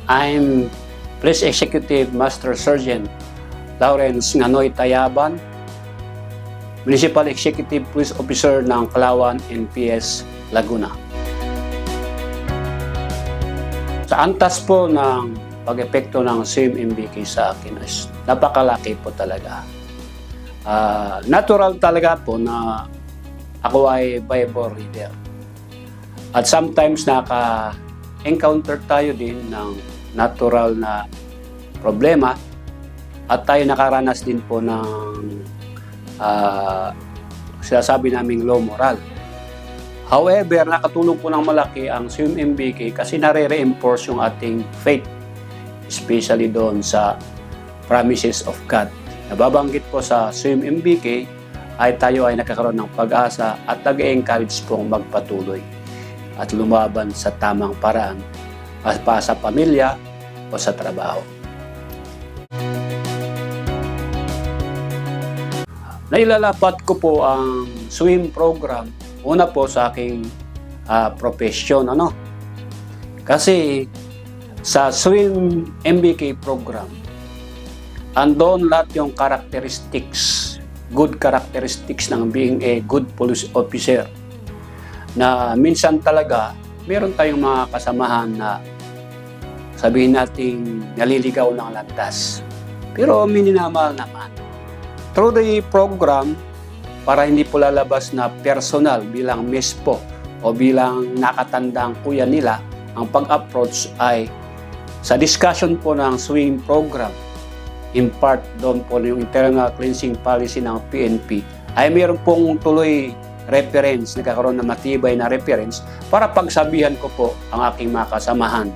I'm Police Executive Master Sergeant Lawrence Nganoy Tayaban, Municipal Executive Police Officer ng Kalawan NPS Laguna. Sa antas po ng pag-epekto ng CMMBK sa akin is napakalaki po talaga. Natural talaga po na ako ay Bible reader. At sometimes naka-encounter tayo din ng natural na problema at tayo nakaranas din po ng sinasabi naming low moral. However, nakatulong po ng malaki ang CMMBK kasi nare-reinforce yung ating faith, especially doon sa promises of God. Nababanggit po sa CMMBK ay tayo ay nakakaroon ng pag-asa at nag-encourage pong magpatuloy at lumaban sa tamang paraan pa sa pamilya o sa trabaho. Nailalapat ko po ang swim program una po sa aking profession. Kasi sa swim MBK program, andon lahat yung characteristics, good characteristics ng being a good police officer. Na minsan talaga, meron tayong mga kasamahan na sabihin natin naliligaw ng landas. Pero minamahal naman. Through the program, para hindi po lalabas na personal bilang mespo o bilang nakatandang kuya nila, ang pag-approach ay sa discussion po ng swim program, in part doon po yung internal cleansing policy ng PNP, ay mayroon pong tuloy reference, nagkakaroon ng matibay na reference para pagsabihan ko po ang aking mga kasamahan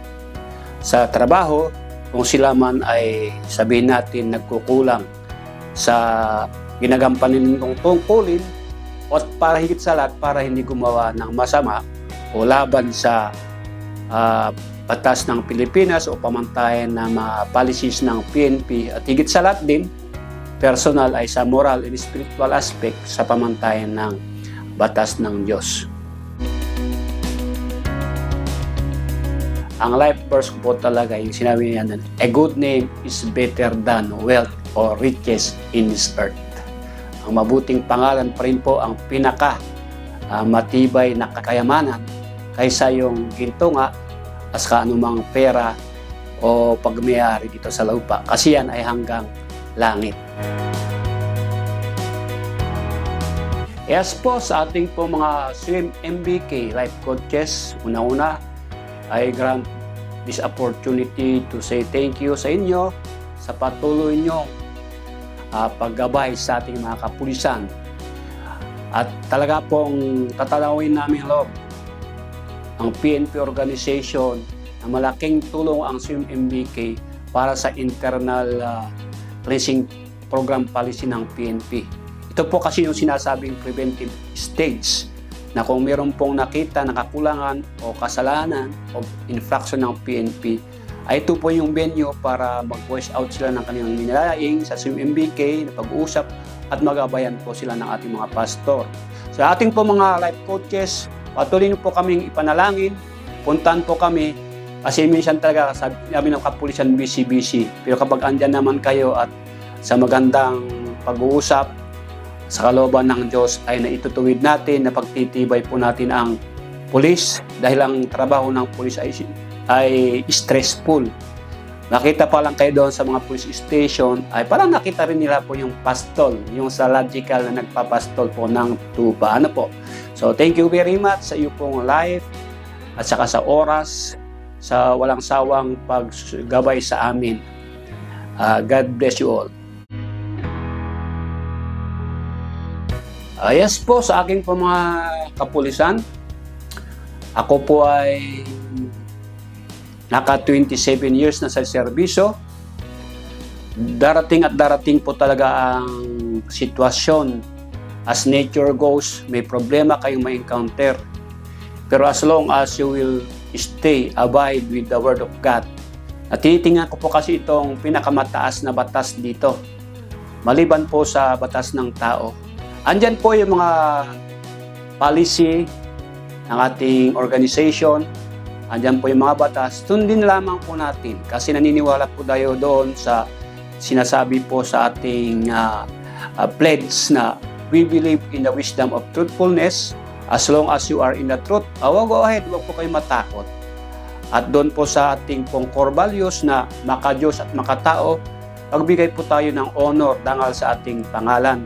sa trabaho kung sila man ay sabihin natin nagkukulang sa ginagampanin nitong tungkulin o para higit sa lahat para hindi gumawa ng masama o laban sa batas ng Pilipinas o pamantayan ng mga policies ng PNP at higit sa lahat din personal ay sa moral and spiritual aspect sa pamantayan ng batas ng Diyos. Ang life verse ko po talaga yung sinabi niya na a good name is better than wealth or riches in this earth. Ang mabuting pangalan pa rin po ang pinaka matibay na kakayamanan kaysa yung ginto nga as kaanumang pera o pagmayari dito sa lupa kasi yan ay hanggang langit. Yes po, sa ating po mga swim MBK life coaches, una-una I grant this opportunity to say thank you sa inyo sa patuloy nyo paggabay sa ating mga kapulisan. At talaga pong tatalawin namin loob ang PNP organization na malaking tulong ang swim MBK para sa internal cleansing program policy ng PNP. Ito po kasi yung sinasabing preventive stage na kung meron pong nakita na kakulangan o kasalanan o infraction ng PNP, ay ito po yung venue para mag-voice out sila ng kanilang nilalaing sa CMMBK na pag-uusap at magabayan po sila ng ating mga pastor. Sa ating po mga life coaches, patuloy niyo po kaming ipanalangin, puntahan po kami kasi minsan talaga sabi ng kapulisan busy-busy. Pero kapag andyan naman kayo at sa magandang pag-uusap, sa kalooban ng Diyos ay naitutuwid natin na pagtitibay po natin ang pulis dahil ang trabaho ng pulis ay stressful. Nakita pa lang kayo doon sa mga police station ay parang nakita rin nila po yung pastol, yung sa logical na nagpapastol po ng tuba. So thank you very much sa iyo pong life at saka sa oras, sa walang sawang paggabay sa amin. God bless you all. Yes po, sa aking po mga kapulisan, ako po ay naka 27 years na sa serbisyo. Darating at darating po talaga ang sitwasyon. As nature goes, may problema kayong ma-encounter. Pero as long as you will abide with the Word of God. At tinitingnan ko po kasi itong pinakamataas na batas dito. Maliban po sa batas ng tao. Andyan po yung mga policy ng ating organization andyan po yung mga batas, sundin lamang po natin kasi naniniwala po tayo doon sa sinasabi po sa ating pledge na we believe in the wisdom of truthfulness. As long as you are in the truth, go ahead, huwag po kayo matakot. At doon po sa ating pong core values na maka-Diyos at makatao, pagbigay po tayo ng honor dangal sa ating pangalan.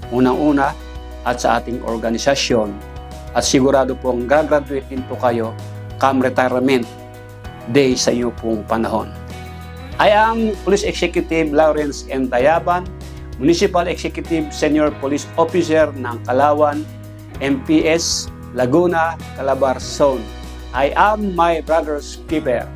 Unang-una at sa ating organisasyon. At sigurado pong gagraduate din po kayo come retirement day sa iyo pong panahon. I am Police Executive Lawrence M. Tayaban, Municipal Executive Senior Police Officer ng Kalawan, MPS, Laguna, Calabar Zone. I am my brother's keeper.